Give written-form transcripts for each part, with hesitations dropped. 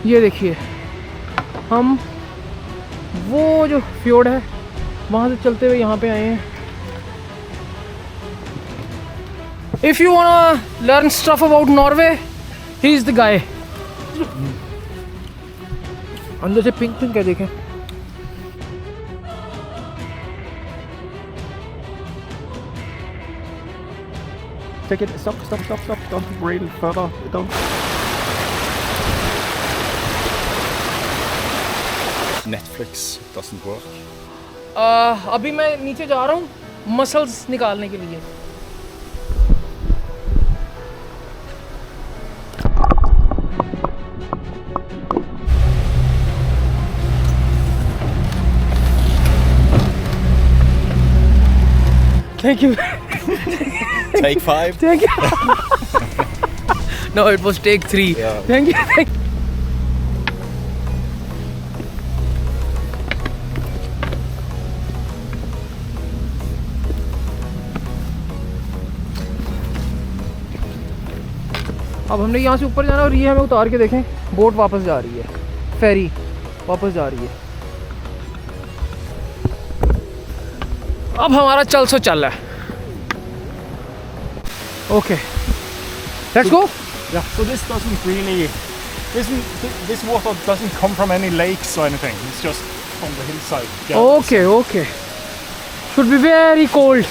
ये देखिए हम वो जो फ्योर्ड है वहाँ से चलते हुए यहाँ पे आए हैं। If you wanna learn stuff about Norway, he is the guy. अंदर से पिंक पिंक है देखें। Take it. Stop. Don't rail further. Don't. Netflix doesn't work. अभी मैं नीचे जा रहा हूँ मसल्स निकालने के लिए। Thank you. Take 5. Thank you. No, it was take 3. Yeah. Thank you. अब हमने यहाँ से ऊपर जाना और ये हमें उतार के देखें बोट वापस जा रही है, फेरी वापस जा रही है। अब हमारा चल सो चल है। Okay, let's go. Yeah. So this doesn't really. This water doesn't come from any lakes or anything. It's just from the hillside. Yeah. Okay. Should be very cold.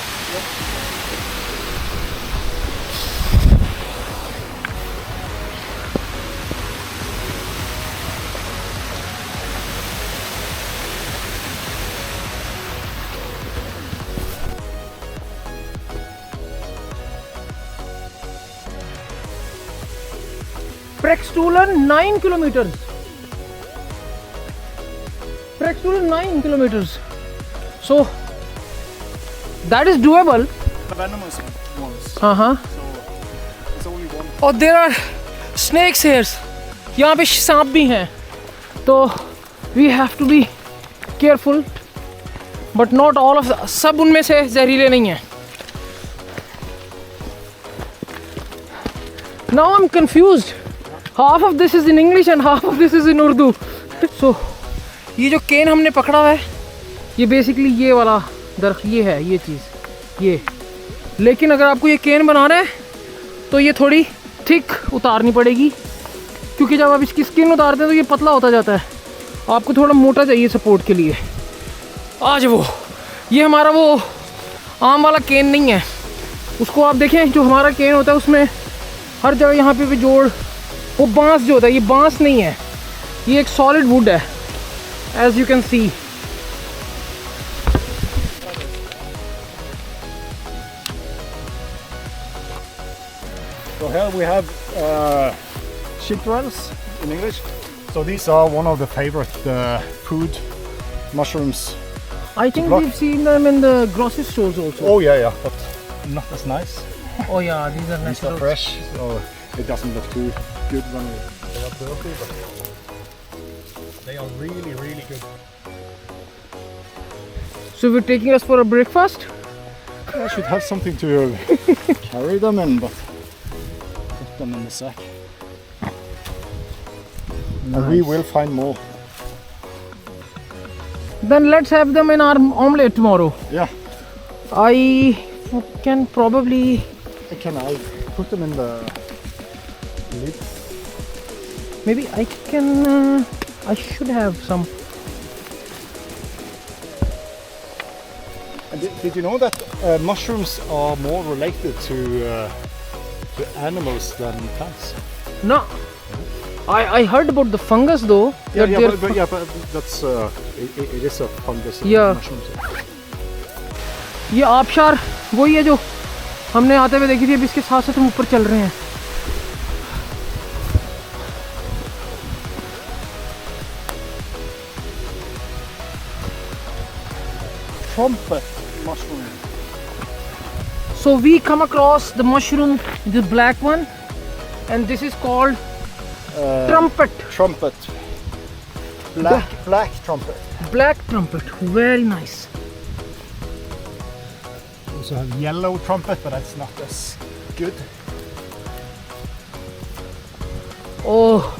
Preikestolen 9 kilometers. Preikestolen 9 kilometers. So that is doable. The venomous ones. So it's only one. और there are snakes here. यहाँ पे सांप भी हैं, तो we have to be careful. But not all of the, सब उनमें से जहरीले नहीं हैं. Now I'm confused. Half of this is in English and half of this is in Urdu. So ये जो केन हमने पकड़ा हुआ है, ये बेसिकली ये वाला दरख्त ये है, ये चीज़ ये। लेकिन अगर आपको ये केन बनाना है तो ये थोड़ी थिक उतारनी पड़ेगी, क्योंकि जब आप इसकी स्किन उतारते हैं तो ये पतला होता जाता है। आपको थोड़ा मोटा चाहिए सपोर्ट के लिए। आज वो ये हमारा वो आम वाला केन नहीं है। उसको आप देखें, जो हमारा केन होता है उसमें हर जगह यहाँ पे भी जोड़, वो बांस जो होता है, ये बांस नहीं है, ये एक सॉलिड वुड है, as you can see. So here we have chitterels in English. So these are one of the favorite food mushrooms. I think we've seen them in the grocery stores also. Oh yeah, but not as nice. Oh yeah, these are These are natural. fresh, so it doesn't look too good when they are dirty, but they are really, really good. So we're taking us for a breakfast. I should have something to carry them in, but put them in the sack. And we will find more. Then let's have them in our omelette tomorrow. Yeah. I can probably. Can I put them in the lid? Maybe I can. I should have some. And did you know that mushrooms are more related to animals than plants? No. I heard about the fungus though. Yeah, that but that's it is a fungus. Yeah. Mushrooms. ये आबशार वही है जो हमने आते हुए देखी थी। अभी इसके साथ साथ हम ऊपर चल रहे हैं। Trumpet mushroom. So we come across the mushroom, the black one, and this is called trumpet. Trumpet. Black trumpet. Black trumpet. Very nice. Also have yellow trumpet, but that's not as good. Oh,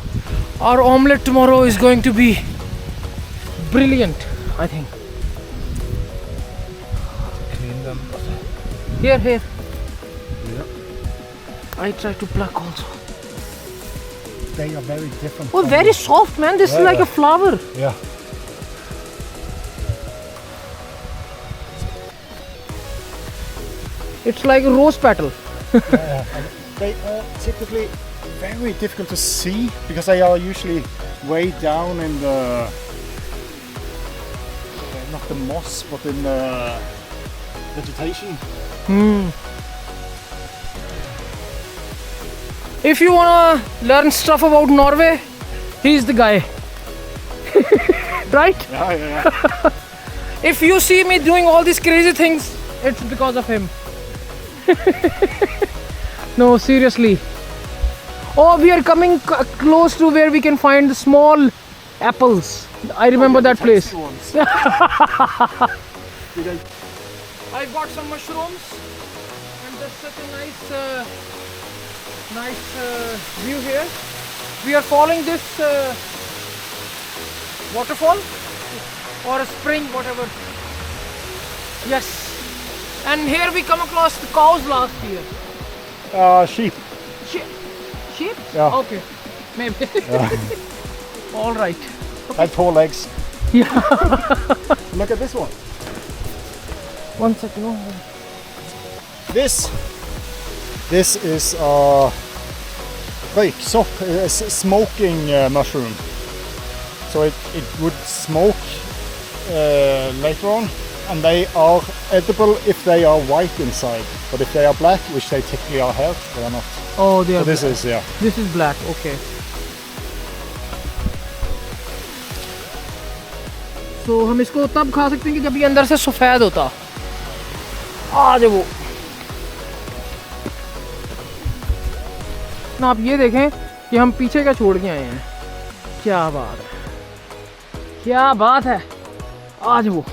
Our omelette tomorrow is going to be brilliant, I think. Clean them. Here, here. Yeah. I try to pluck also. They are very different. Oh, from very soft, man. This is like a flower. Yeah. It's like a rose petal. They are typically very difficult to see because they are usually way down in the not the moss but in the vegetation. If you wanna learn stuff about Norway, he's the guy. Right? Yeah. If you see me doing all these crazy things, it's because of him. No, seriously. Oh, we are coming close to where we can find the small apples. I remember that place. I bought some mushrooms, and there's such a nice view here. We are following this waterfall or a spring, whatever. Yes. And here we come across the cows last year. Sheep. Sheep? Yeah. Okay. Maybe. All right. Had 4 legs. Yeah. Look at this one. One second. Oh. This is røyksopp, a smoking mushroom. So it would smoke later on, and they are edible if they are white inside. But if they are black, which they typically are here, they are not. Oh, they are. So this black. is, yeah. This is black. Okay. So हम इसको तब खा सकते हैं कि जब ये अंदर से सफेद होता। आ जाओ। ना आप ये देखें कि हम पीछे क्या छोड़ के आए हैं। क्या बात है। क्या बात है। आ जाओ।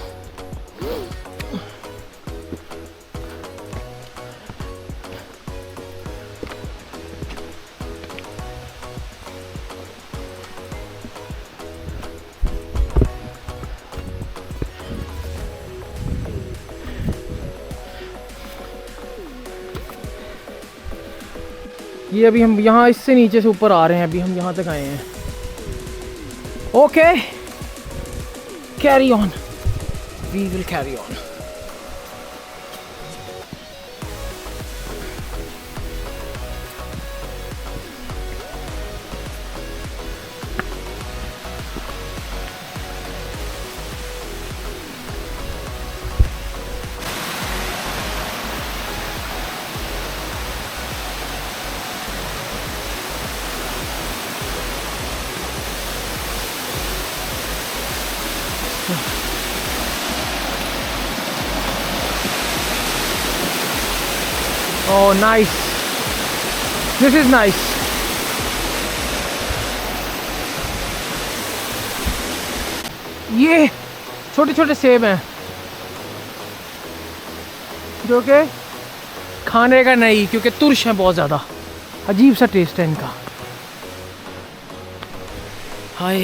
ये अभी हम यहाँ इससे नीचे से ऊपर आ रहे हैं, अभी हम यहाँ तक आए हैं। Okay, carry on, we will carry on. Oh, nice. This is nice. ये छोटे छोटे सेब हैं जो कि खाने का नहीं, क्योंकि तुरश हैं बहुत ज़्यादा। अजीब सा टेस्ट है इनका। हाय,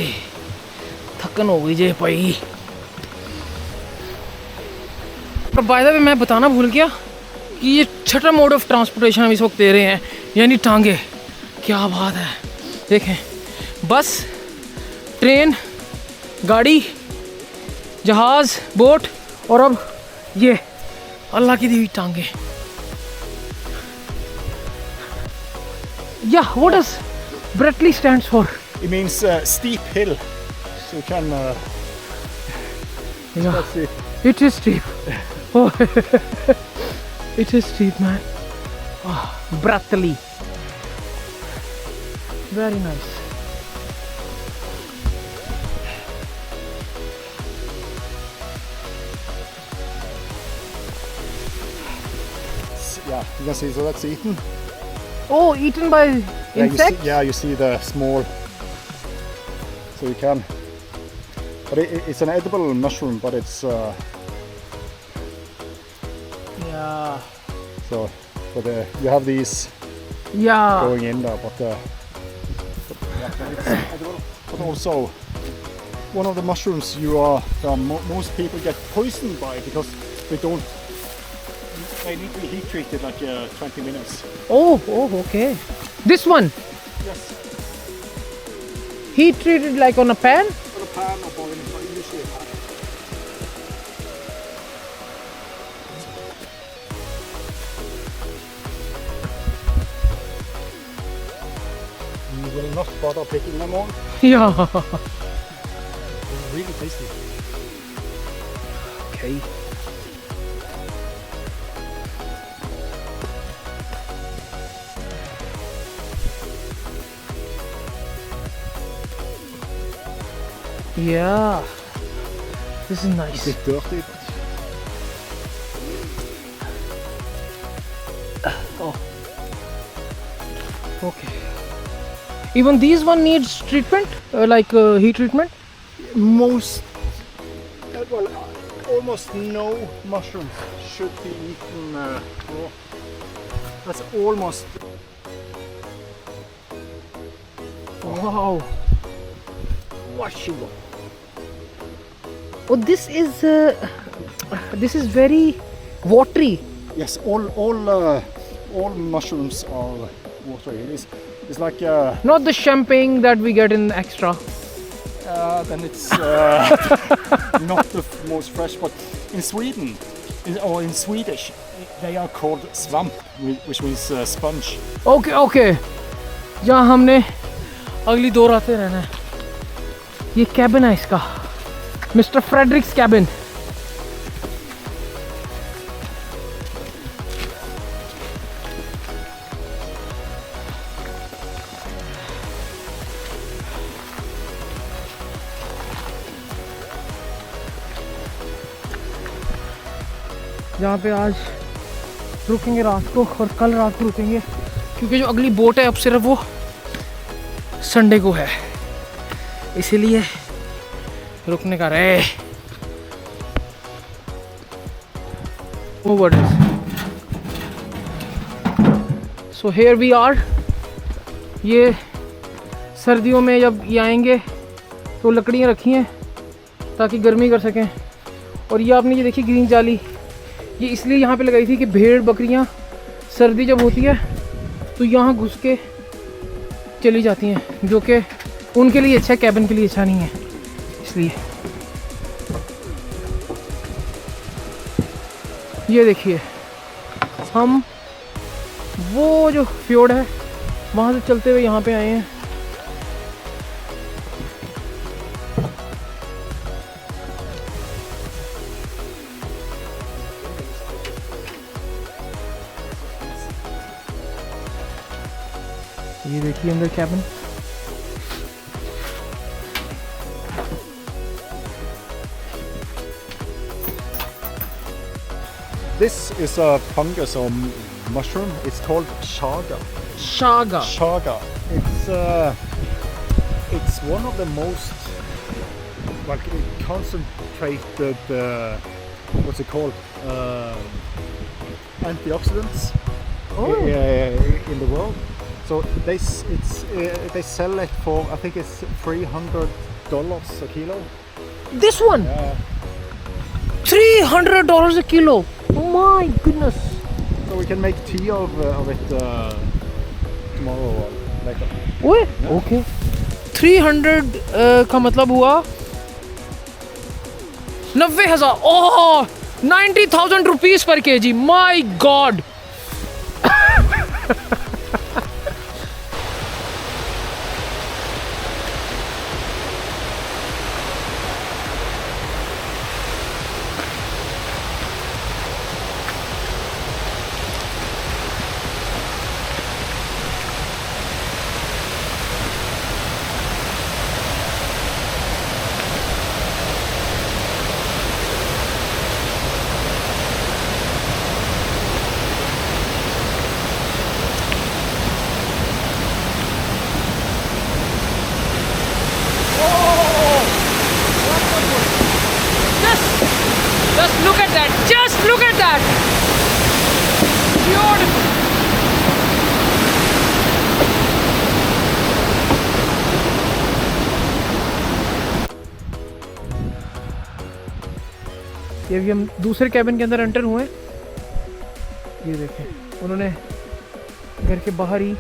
थकन हो गई जे भाई। बाय द वे मैं बताना भूल गया कि ये छठा मोड ऑफ ट्रांसपोर्टेशन हम इस वक्त दे रहे हैं, यानी टांगे। क्या बात है, देखें, बस, ट्रेन, गाड़ी, जहाज़, बोट और अब ये अल्लाह की दी हुई टांगे। Yeah, what does Bretley stands for? It means steep hill. So you can Yeah, let's see. it is steep. Oh, it is steep, man. Oh, Bretley. Very nice. Yeah, you can see, so that's eaten. Oh, eaten by Yeah, insects? you see the small. So you can. But it's an edible mushroom, but it's Yeah. so. But you have these Yeah. going in there, but yeah, but it's edible. but also one of the mushrooms most people get poisoned by because they need to be heat treated like 20 minutes. Oh, okay. This one, Yes, heat treated like on a pan? for a pan or boiling, but usually a pan. You will not bother picking them all. Yeah. They're really tasty. Okay. Yeah. This is nice. Bit dirty, but Okay. Even these one needs treatment, like heat treatment. almost no mushrooms should be eaten raw. That's almost. Wow. Oh, this is very watery. Yes, all mushrooms are watery. It's like Not the champagne that we get in extra. then it's not the most fresh. But in Sweden, or in Swedish, they are called svamp, which means sponge. Okay. जहाँ हमने अगली दो रातें रहना है. ये cabin है इसका, मिस्टर फ्रेडरिक्स कैबिन. जहाँ पे आज रुकेंगे रात को और कल रात को रुकेंगे, क्योंकि जो अगली बोट है अब सिर्फ वो संडे को है, इसीलिए रुकने का रहे. What is? So here we are. ये सर्दियों में जब ये आएंगे तो लकड़ियाँ रखी हैं ताकि गर्मी कर सकें. और ये आपने ये देखी ग्रीन जाली, ये इसलिए यहाँ पे लगाई थी कि भेड़ बकरियाँ सर्दी जब होती है तो यहाँ घुस के चली जाती हैं, जो कि उनके लिए अच्छा है, कैबिन के लिए अच्छा नहीं है, इसलिए. ये देखिए हम वो जो फ्योर्ड है वहाँ से चलते हुए यहाँ पे आए हैं. ये देखिए अंदर cabin. This is a fungus or mushroom. It's called chaga. Chaga. Chaga. It's one of the most concentrated. What's it called? Antioxidants in the world. So they sell it for, I think it's $300 a kilo. This one, $300 a kilo. Oh my goodness. So we can make tea of it tomorrow or later. ओए okay 300 का मतलब हुआ 90,000. ओह 90,000 rupees पर KG. My God. ये अभी हम दूसरे cabin के अंदर एंटर हुए हैं। ये देखें उन्होंने घर के बाहर ही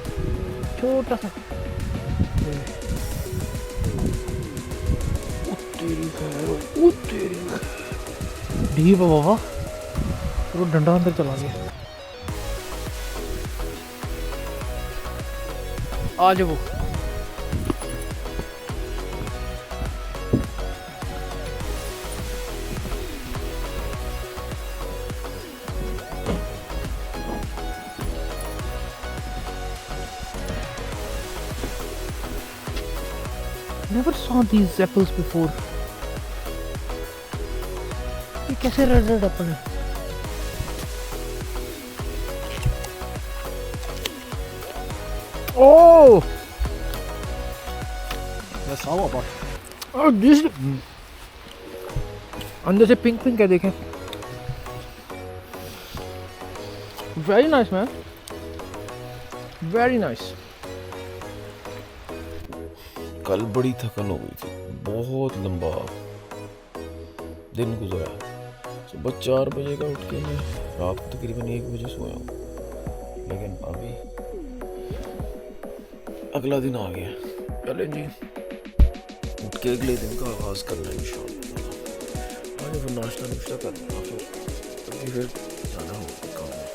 छोटा सा डीप है बाबा, पूरा डंडा अंदर चला गया। आ जाओ। Never saw these apples before. ये कैसे रेड रेड एप्पल है? Oh! That's sour, but Oh, this अंदर से पिंक पिंक है देखें। Very nice man. Very nice. कल बड़ी थकन हो गई थी, बहुत लंबा दिन गुजरा। सुबह 4 बजे का उठ के मैं रात को तकरीबन 1 बजे सोया हूँ, लेकिन अभी अगला दिन आ गया। चले जी उठ के अगले दिन का आगाज़ करना इंशाअल्लाह। आज फिर नाश्ता नुश्ता करना, फिर जाना होगा काम में।